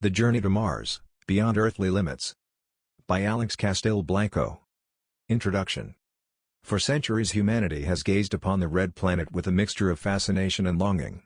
The Journey to Mars, Beyond Earthly Limits. By Alex Castilblanco. Introduction. For centuries humanity has gazed upon the red planet with a mixture of fascination and longing.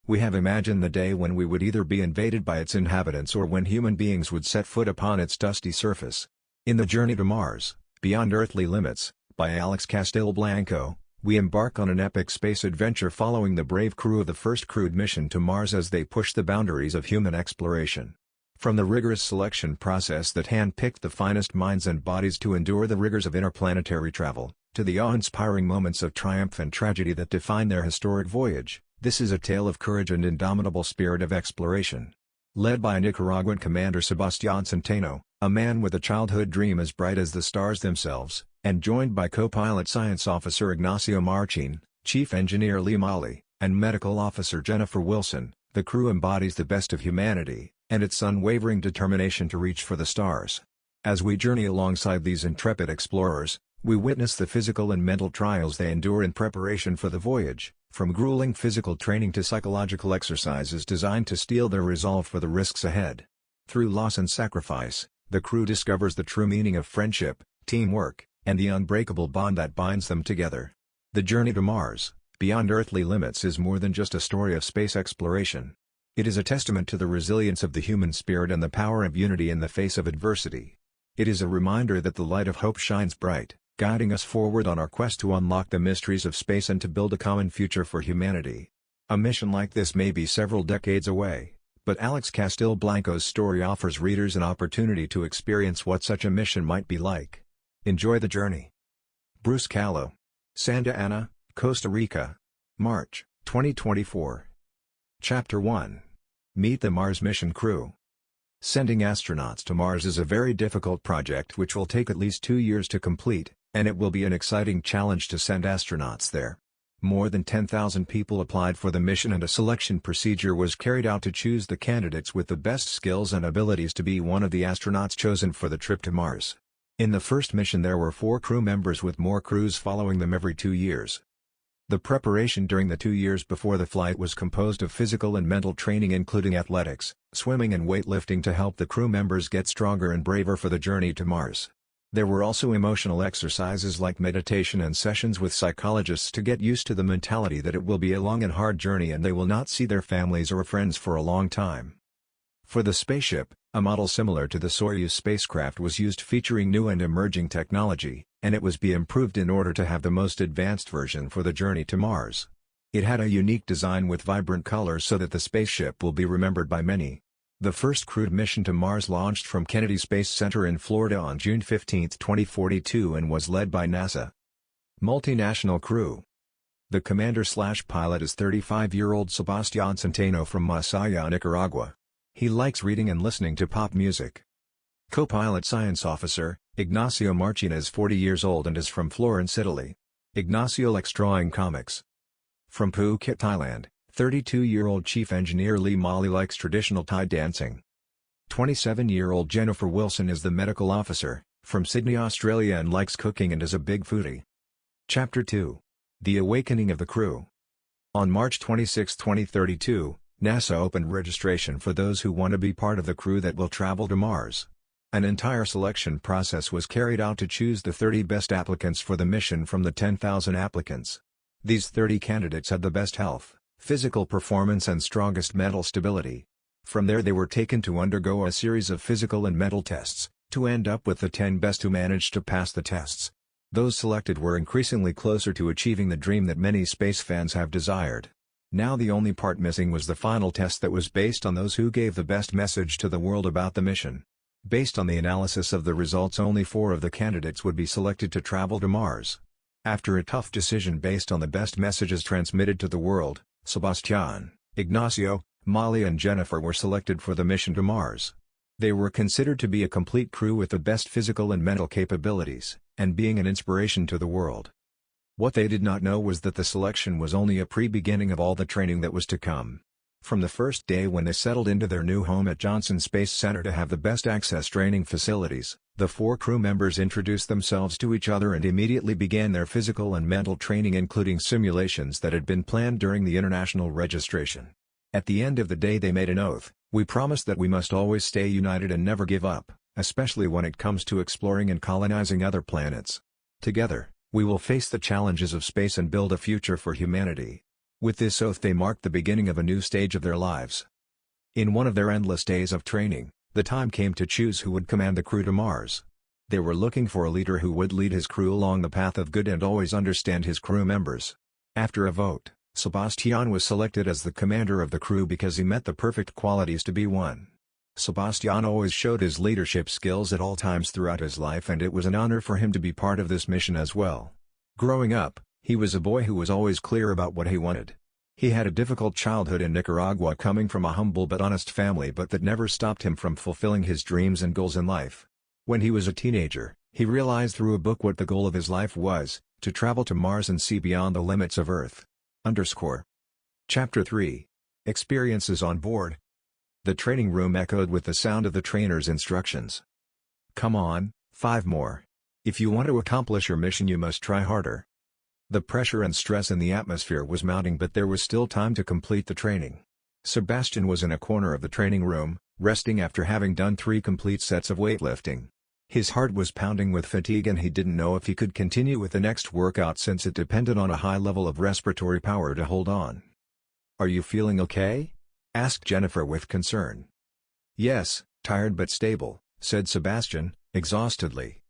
We have imagined the day when we would either be invaded by its inhabitants or when human beings would set foot upon its dusty surface. In The Journey to Mars, Beyond Earthly Limits, by Alex Castilblanco, we embark on an epic space adventure following the brave crew of the first crewed mission to Mars as they push the boundaries of human exploration. From the rigorous selection process that hand-picked the finest minds and bodies to endure the rigors of interplanetary travel, to the awe-inspiring moments of triumph and tragedy that define their historic voyage, this is a tale of courage and indomitable spirit of exploration. Led by Nicaraguan Commander Sebastián Centeno, a man with a childhood dream as bright as the stars themselves, and joined by co-pilot Science Officer Ignacio Marchin, Chief Engineer Lee Molly, and Medical Officer Jennifer Wilson, the crew embodies the best of humanity and its unwavering determination to reach for the stars. As we journey alongside these intrepid explorers, we witness the physical and mental trials they endure in preparation for the voyage, from grueling physical training to psychological exercises designed to steel their resolve for the risks ahead. Through loss and sacrifice, the crew discovers the true meaning of friendship, teamwork, and the unbreakable bond that binds them together. The Journey to Mars, Beyond Earthly Limits is more than just a story of space exploration. It is a testament to the resilience of the human spirit and the power of unity in the face of adversity. It is a reminder that the light of hope shines bright, guiding us forward on our quest to unlock the mysteries of space and to build a common future for humanity. A mission like this may be several decades away, but Alex Castilblanco's story offers readers an opportunity to experience what such a mission might be like. Enjoy the journey. Bruce Callow. Santa Ana, Costa Rica. March, 2024. Chapter 1. Meet the Mars Mission Crew. Sending astronauts to Mars is a very difficult project which will take at least 2 years to complete, and it will be an exciting challenge to send astronauts there. More than 10,000 people applied for the mission and a selection procedure was carried out to choose the candidates with the best skills and abilities to be one of the astronauts chosen for the trip to Mars. In the first mission there were 4 crew members with more crews following them every 2 years. The preparation during the 2 years before the flight was composed of physical and mental training including athletics, swimming and weightlifting to help the crew members get stronger and braver for the journey to Mars. There were also emotional exercises like meditation and sessions with psychologists to get used to the mentality that it will be a long and hard journey and they will not see their families or friends for a long time. For the spaceship, a model similar to the Soyuz spacecraft was used featuring new and emerging technology, and it was improved in order to have the most advanced version for the journey to Mars. It had a unique design with vibrant colors so that the spaceship will be remembered by many. The first crewed mission to Mars launched from Kennedy Space Center in Florida on June 15, 2042 and was led by NASA. Multinational crew. The commander/pilot is 35-year-old Sebastián Centeno from Masaya, Nicaragua. He likes reading and listening to pop music. Co-pilot Science Officer, Ignacio Marchin is 40 years old and is from Florence, Italy. Ignacio likes drawing comics. From Phuket, Thailand, 32-year-old Chief Engineer Lee Molly likes traditional Thai dancing. 27-year-old Jennifer Wilson is the Medical Officer, from Sydney, Australia and likes cooking and is a big foodie. Chapter 2. The Awakening of the Crew. On March 26, 2032, NASA opened registration for those who want to be part of the crew that will travel to Mars. An entire selection process was carried out to choose the 30 best applicants for the mission from the 10,000 applicants. These 30 candidates had the best health, physical performance and strongest mental stability. From there they were taken to undergo a series of physical and mental tests, to end up with the 10 best who managed to pass the tests. Those selected were increasingly closer to achieving the dream that many space fans have desired. Now the only part missing was the final test that was based on those who gave the best message to the world about the mission. Based on the analysis of the results, only 4 of the candidates would be selected to travel to Mars. After a tough decision based on the best messages transmitted to the world, Sebastián, Ignacio, Molly and Jennifer were selected for the mission to Mars. They were considered to be a complete crew with the best physical and mental capabilities, and being an inspiration to the world. What they did not know was that the selection was only a pre-beginning of all the training that was to come. From the first day when they settled into their new home at Johnson Space Center to have the best access training facilities, the 4 crew members introduced themselves to each other and immediately began their physical and mental training including simulations that had been planned during the international registration. At the end of the day they made an oath, We promise that we must always stay united and never give up, especially when it comes to exploring and colonizing other planets. Together, we will face the challenges of space and build a future for humanity." With this oath they marked the beginning of a new stage of their lives. In one of their endless days of training, the time came to choose who would command the crew to Mars. They were looking for a leader who would lead his crew along the path of good and always understand his crew members. After a vote, Sebastian was selected as the commander of the crew because he met the perfect qualities to be one. Sebastian always showed his leadership skills at all times throughout his life, and it was an honor for him to be part of this mission as well. Growing up, he was a boy who was always clear about what he wanted. He had a difficult childhood in Nicaragua, coming from a humble but honest family, but that never stopped him from fulfilling his dreams and goals in life. When he was a teenager, he realized through a book what the goal of his life was: to travel to Mars and see beyond the limits of Earth. Chapter 3. Experiences on board. The training room echoed with the sound of the trainer's instructions. "Come on, 5 more. If you want to accomplish your mission, you must try harder." The pressure and stress in the atmosphere was mounting, but there was still time to complete the training. Sebastian was in a corner of the training room, resting after having done 3 complete sets of weightlifting. His heart was pounding with fatigue and he didn't know if he could continue with the next workout since it depended on a high level of respiratory power to hold on. "Are you feeling okay?" asked Jennifer with concern. "Yes, tired but stable," said Sebastian, exhaustedly.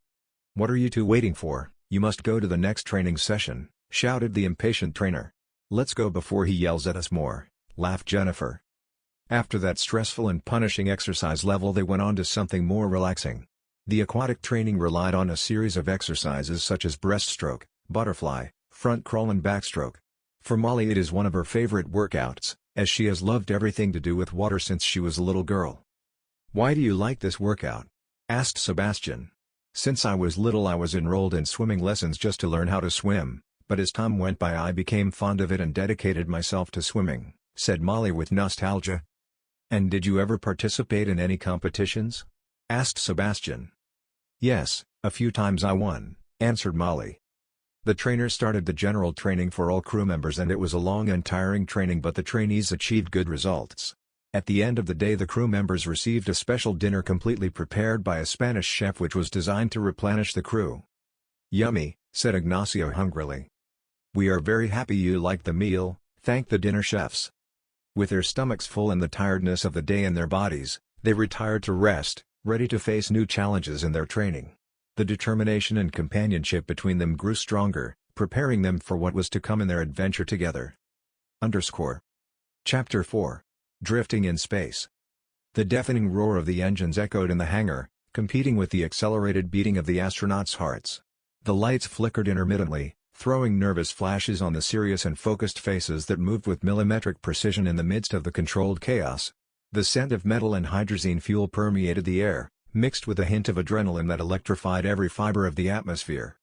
"What are you two waiting for? You must go to the next training session," shouted the impatient trainer. "Let's go before he yells at us more," laughed Jennifer. After that stressful and punishing exercise level, they went on to something more relaxing. The aquatic training relied on a series of exercises such as breaststroke, butterfly, front crawl and backstroke. For Molly, it is one of her favorite workouts, as she has loved everything to do with water since she was a little girl. "Why do you like this workout?" asked Sebastian. "Since I was little I was enrolled in swimming lessons just to learn how to swim, but as time went by I became fond of it and dedicated myself to swimming," said Molly with nostalgia. "And did you ever participate in any competitions?" asked Sebastian. "Yes, a few times I won," answered Molly. The trainer started the general training for all crew members, and it was a long and tiring training, but the trainees achieved good results. At the end of the day, the crew members received a special dinner completely prepared by a Spanish chef which was designed to replenish the crew. "Yummy," said Ignacio hungrily. "We are very happy you liked the meal," thanked the dinner chefs. With their stomachs full and the tiredness of the day in their bodies, they retired to rest, ready to face new challenges in their training. The determination and companionship between them grew stronger, preparing them for what was to come in their adventure together. Chapter 4. Drifting in Space. The deafening roar of the engines echoed in the hangar, competing with the accelerated beating of the astronauts' hearts. The lights flickered intermittently, throwing nervous flashes on the serious and focused faces that moved with millimetric precision in the midst of the controlled chaos. The scent of metal and hydrazine fuel permeated the air, mixed with a hint of adrenaline that electrified every fiber of the atmosphere.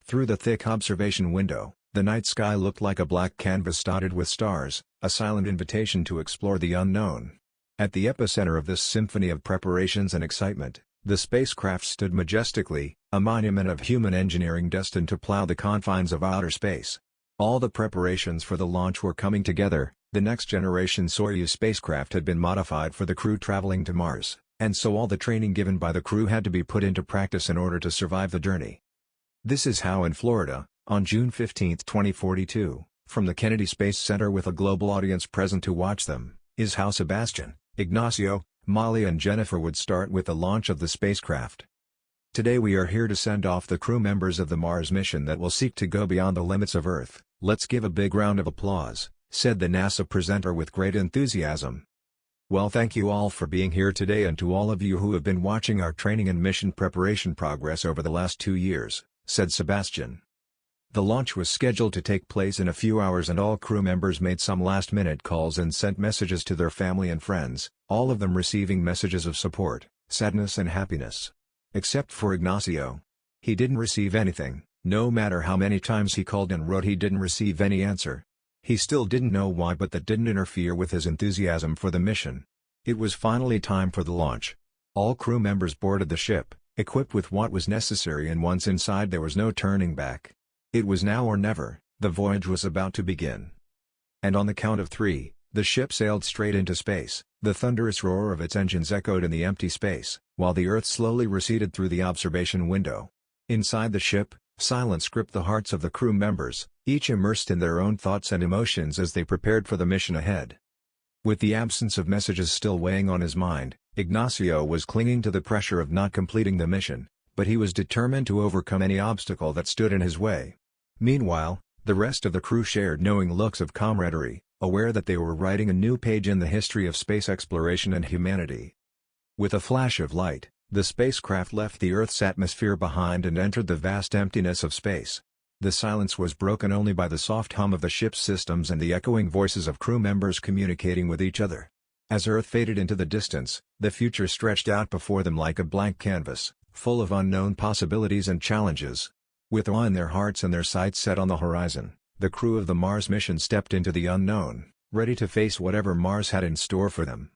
Through the thick observation window, the night sky looked like a black canvas dotted with stars, a silent invitation to explore the unknown. At the epicenter of this symphony of preparations and excitement, the spacecraft stood majestically, a monument of human engineering destined to plow the confines of outer space. All the preparations for the launch were coming together. The next-generation Soyuz spacecraft had been modified for the crew traveling to Mars, and so all the training given by the crew had to be put into practice in order to survive the journey. This is how in Florida, on June 15, 2042, from the Kennedy Space Center with a global audience present to watch them, is how Sebastian, Ignacio, Molly and Jennifer would start with the launch of the spacecraft. "Today we are here to send off the crew members of the Mars mission that will seek to go beyond the limits of Earth. Let's give a big round of applause," said the NASA presenter with great enthusiasm. "Well, thank you all for being here today, and to all of you who have been watching our training and mission preparation progress over the last 2 years," said Sebastian. The launch was scheduled to take place in a few hours, and all crew members made some last-minute calls and sent messages to their family and friends, all of them receiving messages of support, sadness and happiness. Except for Ignacio. He didn't receive anything. No matter how many times he called and wrote, he didn't receive any answer. He still didn't know why, but that didn't interfere with his enthusiasm for the mission. It was finally time for the launch. All crew members boarded the ship, equipped with what was necessary, and once inside there was no turning back. It was now or never. The voyage was about to begin. And on the count of 3, The ship sailed straight into space. The thunderous roar of its engines echoed in the empty space, while the Earth slowly receded through the observation window. Inside the ship, silence gripped the hearts of the crew members, each immersed in their own thoughts and emotions as they prepared for the mission ahead. With the absence of messages still weighing on his mind, Ignacio was clinging to the pressure of not completing the mission, but he was determined to overcome any obstacle that stood in his way. Meanwhile, the rest of the crew shared knowing looks of camaraderie, aware that they were writing a new page in the history of space exploration and humanity. With a flash of light, the spacecraft left the Earth's atmosphere behind and entered the vast emptiness of space. The silence was broken only by the soft hum of the ship's systems and the echoing voices of crew members communicating with each other. As Earth faded into the distance, the future stretched out before them like a blank canvas, full of unknown possibilities and challenges. With awe in their hearts and their sights set on the horizon, the crew of the Mars mission stepped into the unknown, ready to face whatever Mars had in store for them.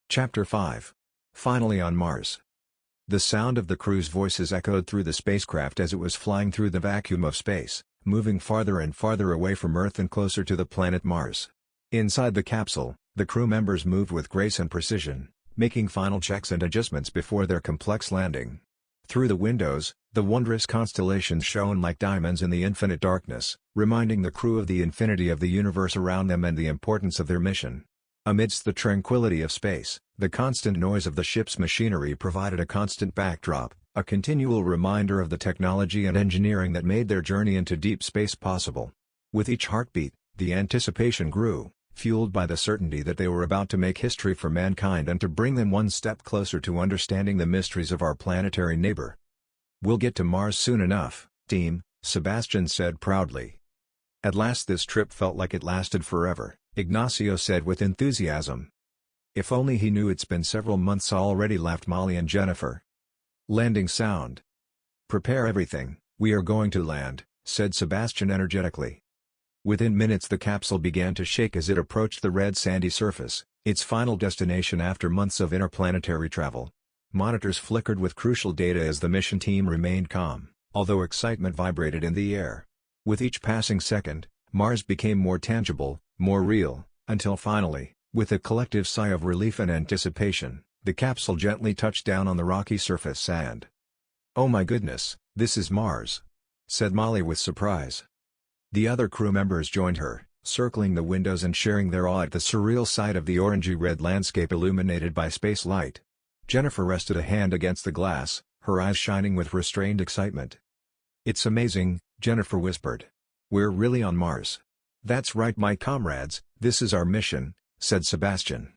Chapter 5. Finally on Mars. The sound of the crew's voices echoed through the spacecraft as it was flying through the vacuum of space, moving farther and farther away from Earth and closer to the planet Mars. Inside the capsule, the crew members moved with grace and precision, making final checks and adjustments before their complex landing. Through the windows, the wondrous constellations shone like diamonds in the infinite darkness, reminding the crew of the infinity of the universe around them and the importance of their mission. Amidst the tranquility of space, the constant noise of the ship's machinery provided a constant backdrop, a continual reminder of the technology and engineering that made their journey into deep space possible. With each heartbeat, the anticipation grew, fueled by the certainty that they were about to make history for mankind and to bring them one step closer to understanding the mysteries of our planetary neighbor. "We'll get to Mars soon enough, team," Sebastian said proudly. At last this trip felt like it lasted forever, Ignacio said with enthusiasm. If only he knew it's been several months already, laughed Molly and Jennifer. Landing sound. "Prepare everything, we are going to land," said Sebastian energetically. Within minutes the capsule began to shake as it approached the red sandy surface, its final destination after months of interplanetary travel. Monitors flickered with crucial data as the mission team remained calm, although excitement vibrated in the air. With each passing second, Mars became more tangible, more real, until finally, with a collective sigh of relief and anticipation, the capsule gently touched down on the rocky surface sand. "Oh my goodness, this is Mars," said Molly with surprise. The other crew members joined her, circling the windows and sharing their awe at the surreal sight of the orangey-red landscape illuminated by space light. Jennifer rested a hand against the glass, her eyes shining with restrained excitement. "It's amazing," Jennifer whispered. "We're really on Mars." "That's right, my comrades, this is our mission," said Sebastian.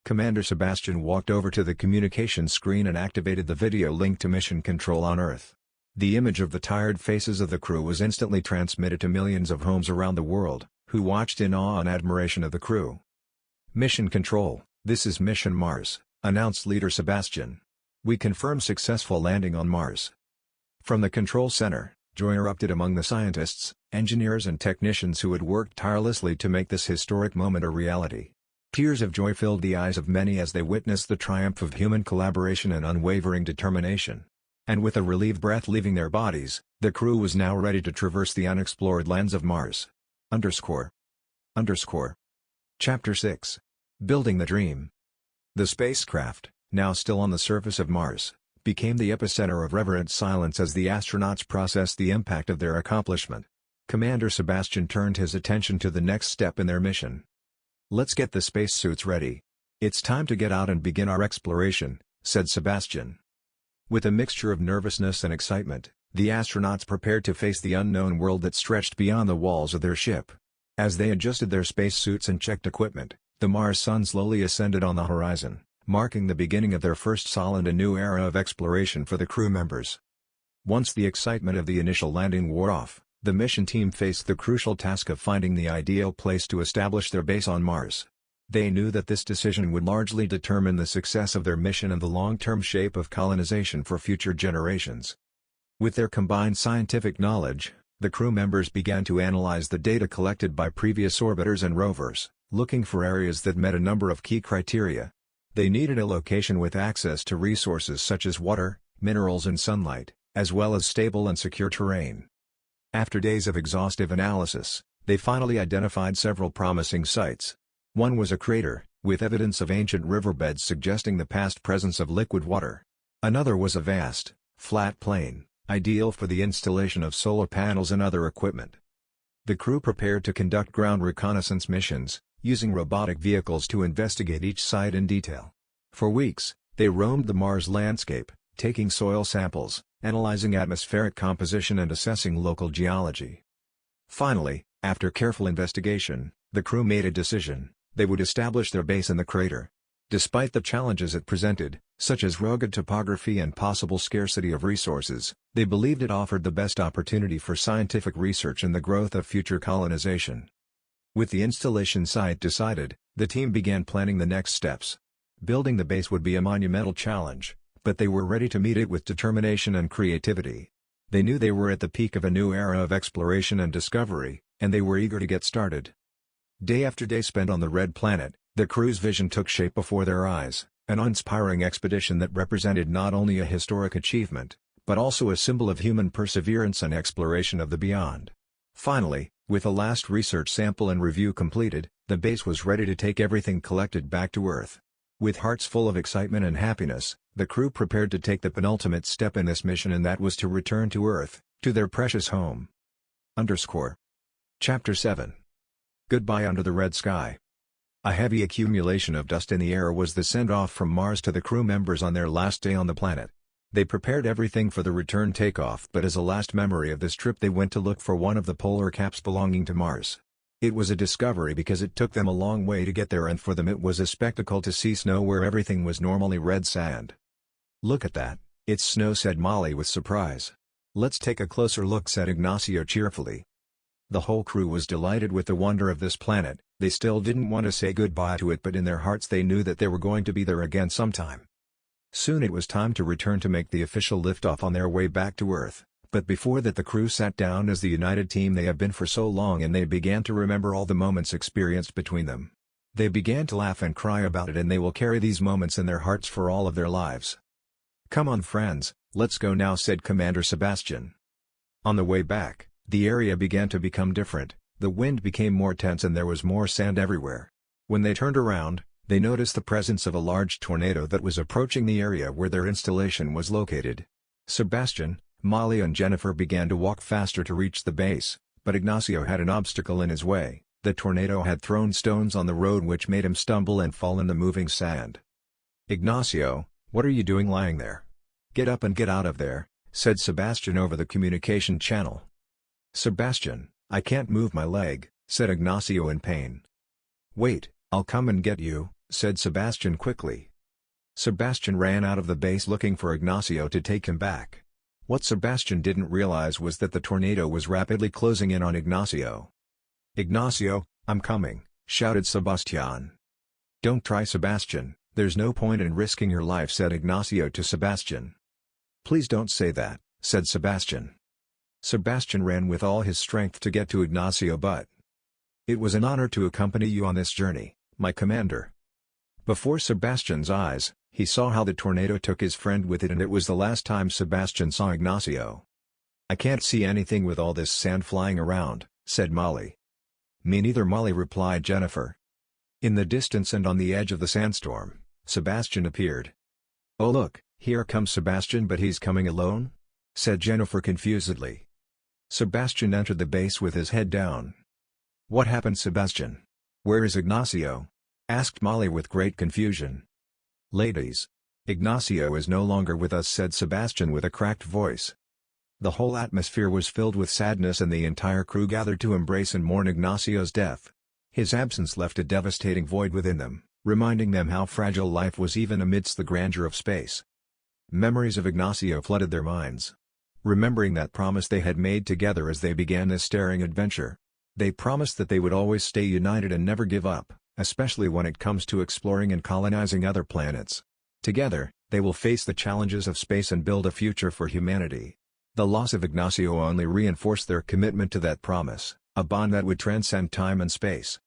Commander Sebastian walked over to the communications screen and activated the video link to Mission Control on Earth. The image of the tired faces of the crew was instantly transmitted to millions of homes around the world, who watched in awe and admiration of the crew. "Mission Control, this is Mission Mars," announced Leader Sebastian. "We confirm successful landing on Mars." From the control center, joy erupted among the scientists, engineers and technicians who had worked tirelessly to make this historic moment a reality. Tears of joy filled the eyes of many as they witnessed the triumph of human collaboration and unwavering determination. And with a relieved breath leaving their bodies, the crew was now ready to traverse the unexplored lands of Mars. Chapter 6. Building the Dream. The spacecraft, now still on the surface of Mars, became the epicenter of reverent silence as the astronauts processed the impact of their accomplishment. Commander Sebastian turned his attention to the next step in their mission. "Let's get the spacesuits ready. It's time to get out and begin our exploration," said Sebastian. With a mixture of nervousness and excitement, the astronauts prepared to face the unknown world that stretched beyond the walls of their ship. As they adjusted their spacesuits and checked equipment, the Mars sun slowly ascended on the horizon, marking the beginning of their first solid and new era of exploration for the crew members. Once the excitement of the initial landing wore off, the mission team faced the crucial task of finding the ideal place to establish their base on Mars. They knew that this decision would largely determine the success of their mission and the long-term shape of colonization for future generations. With their combined scientific knowledge, the crew members began to analyze the data collected by previous orbiters and rovers, looking for areas that met a number of key criteria. They needed a location with access to resources such as water, minerals and sunlight, as well as stable and secure terrain. After days of exhaustive analysis, they finally identified several promising sites. One was a crater, with evidence of ancient riverbeds suggesting the past presence of liquid water. Another was a vast, flat plain, ideal for the installation of solar panels and other equipment. The crew prepared to conduct ground reconnaissance missions, using robotic vehicles to investigate each site in detail. For weeks, they roamed the Mars landscape, taking soil samples, analyzing atmospheric composition and assessing local geology. Finally, after careful investigation, the crew made a decision: they would establish their base in the crater. Despite the challenges it presented, such as rugged topography and possible scarcity of resources, they believed it offered the best opportunity for scientific research and the growth of future colonization. With the installation site decided, the team began planning the next steps. Building the base would be a monumental challenge, but they were ready to meet it with determination and creativity. They knew they were at the peak of a new era of exploration and discovery, and they were eager to get started. Day after day spent on the Red Planet, the crew's vision took shape before their eyes, an inspiring expedition that represented not only a historic achievement, but also a symbol of human perseverance and exploration of the beyond. Finally, with a last research sample and review completed, the base was ready to take everything collected back to Earth. With hearts full of excitement and happiness, the crew prepared to take the penultimate step in this mission, and that was to return to Earth, to their precious home. Chapter 7. Goodbye Under the Red Sky. A heavy accumulation of dust in the air was the send-off from Mars to the crew members on their last day on the planet. They prepared everything for the return takeoff, but as a last memory of this trip they went to look for one of the polar caps belonging to Mars. It was a discovery because it took them a long way to get there, and for them it was a spectacle to see snow where everything was normally red sand. "Look at that, it's snow," said Molly with surprise. "Let's take a closer look," said Ignacio cheerfully. The whole crew was delighted with the wonder of this planet. They still didn't want to say goodbye to it, but in their hearts they knew that they were going to be there again sometime. Soon it was time to return to make the official liftoff on their way back to Earth, but before that the crew sat down as the united team they have been for so long, and they began to remember all the moments experienced between them. They began to laugh and cry about it, and they will carry these moments in their hearts for all of their lives. "Come on friends, let's go now," said Commander Sebastian. On the way back, the area began to become different. The wind became more tense and there was more sand everywhere. When they turned around, they noticed the presence of a large tornado that was approaching the area where their installation was located. Sebastian, Molly and Jennifer began to walk faster to reach the base, but Ignacio had an obstacle in his way. The tornado had thrown stones on the road which made him stumble and fall in the moving sand. "Ignacio, what are you doing lying there? Get up and get out of there," said Sebastian over the communication channel. "Sebastian, I can't move my leg," said Ignacio in pain. "Wait, I'll come and get you," said Sebastian quickly. Sebastian ran out of the base looking for Ignacio to take him back. What Sebastian didn't realize was that the tornado was rapidly closing in on Ignacio. "Ignacio, I'm coming," shouted Sebastian. "Don't try, Sebastian, there's no point in risking your life," said Ignacio to Sebastian. "Please don't say that," said Sebastian. Sebastian ran with all his strength to get to Ignacio, but "It was an honor to accompany you on this journey, my commander." Before Sebastian's eyes, he saw how the tornado took his friend with it, and it was the last time Sebastian saw Ignacio. "I can't see anything with all this sand flying around," said Molly. "Me neither," Molly replied Jennifer. In the distance and on the edge of the sandstorm, Sebastian appeared. "Oh look, here comes Sebastian, but he's coming alone?" said Jennifer confusedly. Sebastian entered the base with his head down. "What happened, Sebastian? Where is Ignacio?" asked Molly with great confusion. "Ladies, Ignacio is no longer with us," said Sebastian with a cracked voice. The whole atmosphere was filled with sadness, and the entire crew gathered to embrace and mourn Ignacio's death. His absence left a devastating void within them, reminding them how fragile life was even amidst the grandeur of space. Memories of Ignacio flooded their minds. Remembering that promise they had made together as they began this daring adventure. They promised that they would always stay united and never give up, especially when it comes to exploring and colonizing other planets. Together, they will face the challenges of space and build a future for humanity. The loss of Ignacio only reinforced their commitment to that promise, a bond that would transcend time and space.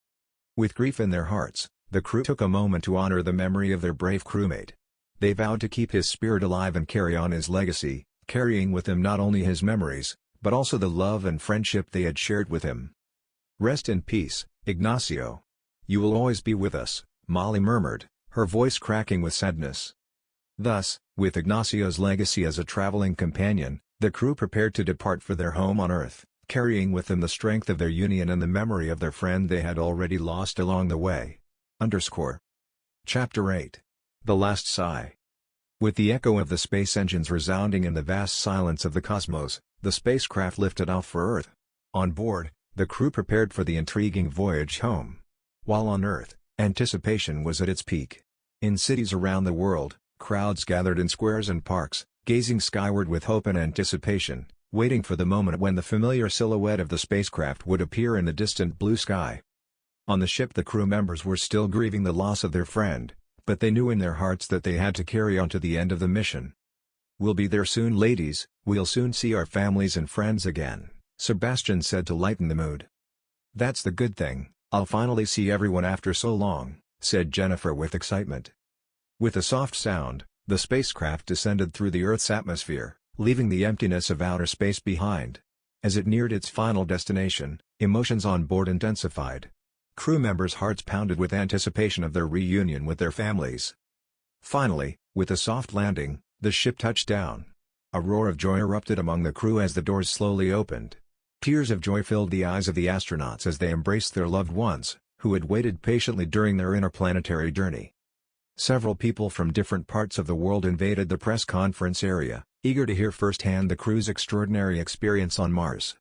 With grief in their hearts, the crew took a moment to honor the memory of their brave crewmate. They vowed to keep his spirit alive and carry on his legacy, carrying with them not only his memories, but also the love and friendship they had shared with him. Rest in peace, Ignacio. You will always be with us, Molly murmured, her voice cracking with sadness. Thus, with Ignacio's legacy as a traveling companion, the crew prepared to depart for their home on Earth, carrying with them the strength of their union and the memory of their friend they had already lost along the way. Chapter 8. The Last Sigh. With the echo of the space engines resounding in the vast silence of the cosmos, the spacecraft lifted off for Earth. On board, the crew prepared for the intriguing voyage home. While on Earth, anticipation was at its peak. In cities around the world, crowds gathered in squares and parks, gazing skyward with hope and anticipation, waiting for the moment when the familiar silhouette of the spacecraft would appear in the distant blue sky. On the ship the crew members were still grieving the loss of their friend, but they knew in their hearts that they had to carry on to the end of the mission. "We'll be there soon, ladies, we'll soon see our families and friends again," Sebastian said to lighten the mood. "That's the good thing, I'll finally see everyone after so long," said Jennifer with excitement. With a soft sound, the spacecraft descended through the Earth's atmosphere, leaving the emptiness of outer space behind. As it neared its final destination, emotions on board intensified. Crew members' hearts pounded with anticipation of their reunion with their families. Finally, with a soft landing, the ship touched down. A roar of joy erupted among the crew as the doors slowly opened. Tears of joy filled the eyes of the astronauts as they embraced their loved ones, who had waited patiently during their interplanetary journey. Several people from different parts of the world invaded the press conference area, eager to hear firsthand the crew's extraordinary experience on Mars.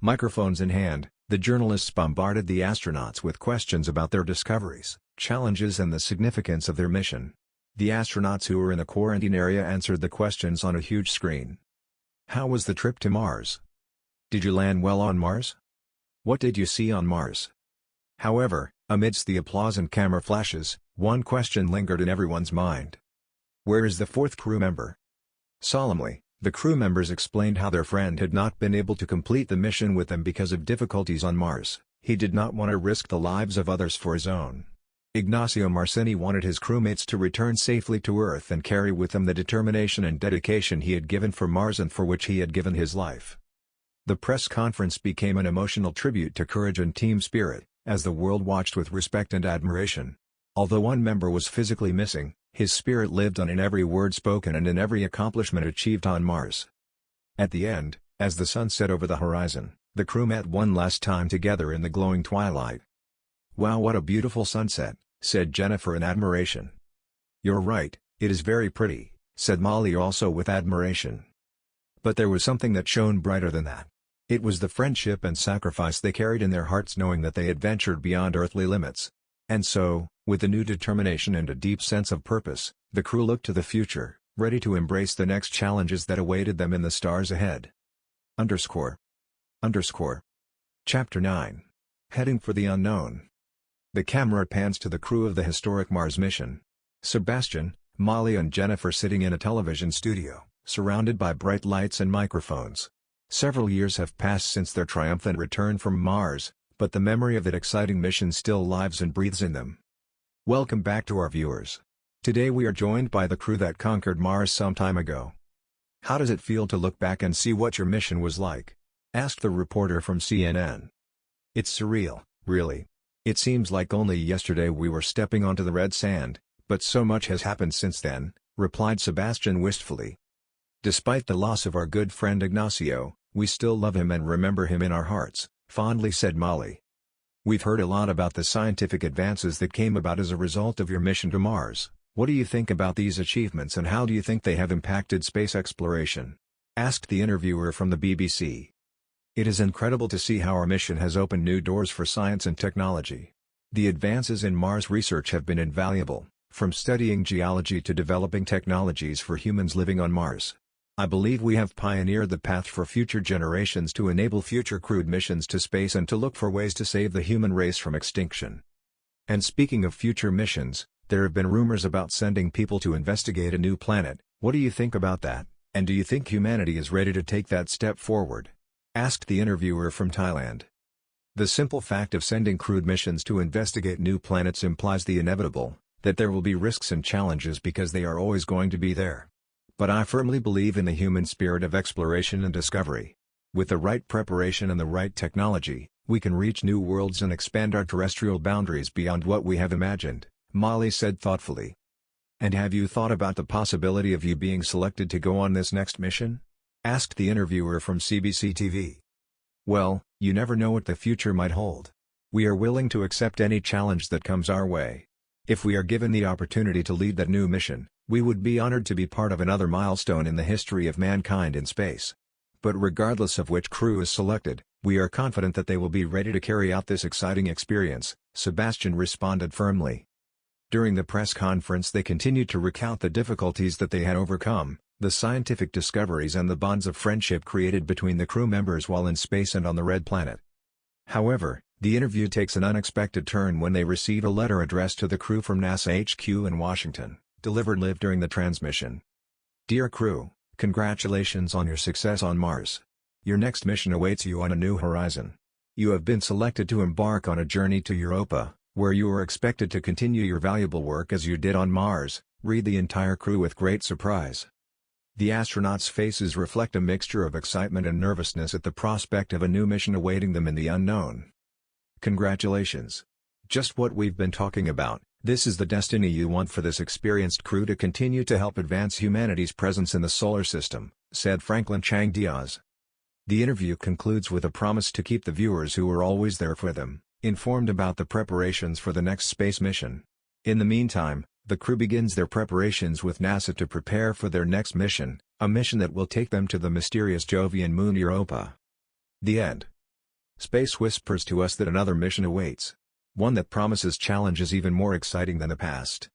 Microphones in hand, the journalists bombarded the astronauts with questions about their discoveries, challenges and the significance of their mission. The astronauts who were in the quarantine area answered the questions on a huge screen. How was the trip to Mars? Did you land well on Mars? What did you see on Mars? However, amidst the applause and camera flashes, one question lingered in everyone's mind. Where is the fourth crew member? Solemnly, the crew members explained how their friend had not been able to complete the mission with them because of difficulties on Mars. He did not want to risk the lives of others for his own. Ignacio Marcini wanted his crewmates to return safely to Earth and carry with them the determination and dedication he had given for Mars and for which he had given his life. The press conference became an emotional tribute to courage and team spirit, as the world watched with respect and admiration. Although one member was physically missing, his spirit lived on in every word spoken and in every accomplishment achieved on Mars. At the end, as the sun set over the horizon, the crew met one last time together in the glowing twilight. "Wow, what a beautiful sunset," said Jennifer in admiration. "You're right, it is very pretty," said Molly also with admiration. But there was something that shone brighter than that. It was the friendship and sacrifice they carried in their hearts, knowing that they had ventured beyond earthly limits. And so, with a new determination and a deep sense of purpose, the crew looked to the future, ready to embrace the next challenges that awaited them in the stars ahead. Chapter 9. Heading for the Unknown. The camera pans to the crew of the historic Mars mission. Sebastian, Molly and Jennifer sitting in a television studio, surrounded by bright lights and microphones. Several years have passed since their triumphant return from Mars, but the memory of that exciting mission still lives and breathes in them. Welcome back to our viewers. Today we are joined by the crew that conquered Mars some time ago. How does it feel to look back and see what your mission was like? Asked the reporter from CNN. It's surreal, really. It seems like only yesterday we were stepping onto the red sand, but so much has happened since then, replied Sebastian wistfully. Despite the loss of our good friend Ignacio, we still love him and remember him in our hearts, fondly said Molly. We've heard a lot about the scientific advances that came about as a result of your mission to Mars. What do you think about these achievements and how do you think they have impacted space exploration? Asked the interviewer from the BBC. It is incredible to see how our mission has opened new doors for science and technology. The advances in Mars research have been invaluable, from studying geology to developing technologies for humans living on Mars. I believe we have pioneered the path for future generations to enable future crewed missions to space and to look for ways to save the human race from extinction. And speaking of future missions, there have been rumors about sending people to investigate a new planet. What do you think about that, and do you think humanity is ready to take that step forward? Asked the interviewer from Thailand. The simple fact of sending crewed missions to investigate new planets implies the inevitable, that there will be risks and challenges because they are always going to be there. But I firmly believe in the human spirit of exploration and discovery. With the right preparation and the right technology, We can reach new worlds and expand our terrestrial boundaries beyond what we have imagined, Molly said thoughtfully. And have you thought about the possibility of you being selected to go on this next mission? Asked the interviewer from CBC TV. Well, you never know what the future might hold. We are willing to accept any challenge that comes our way. If we are given the opportunity to lead that new mission, we would be honored to be part of another milestone in the history of mankind in space. But regardless of which crew is selected, we are confident that they will be ready to carry out this exciting experience, Sebastian responded firmly. During the press conference they continued to recount the difficulties that they had overcome, the scientific discoveries and the bonds of friendship created between the crew members while in space and on the Red Planet. However, the interview takes an unexpected turn when they receive a letter addressed to the crew from NASA HQ in Washington, delivered live during the transmission. Dear crew, congratulations on your success on Mars. Your next mission awaits you on a new horizon. You have been selected to embark on a journey to Europa, where you are expected to continue your valuable work as you did on Mars, read the entire crew with great surprise. The astronauts' faces reflect a mixture of excitement and nervousness at the prospect of a new mission awaiting them in the unknown. Congratulations. Just what we've been talking about, this is the destiny you want for this experienced crew to continue to help advance humanity's presence in the solar system, said Franklin Chang Diaz. The interview concludes with a promise to keep the viewers who are always there for them informed about the preparations for the next space mission. In the meantime, the crew begins their preparations with NASA to prepare for their next mission, a mission that will take them to the mysterious Jovian moon Europa. The end. Space whispers to us that another mission awaits. One that promises challenges even more exciting than the past.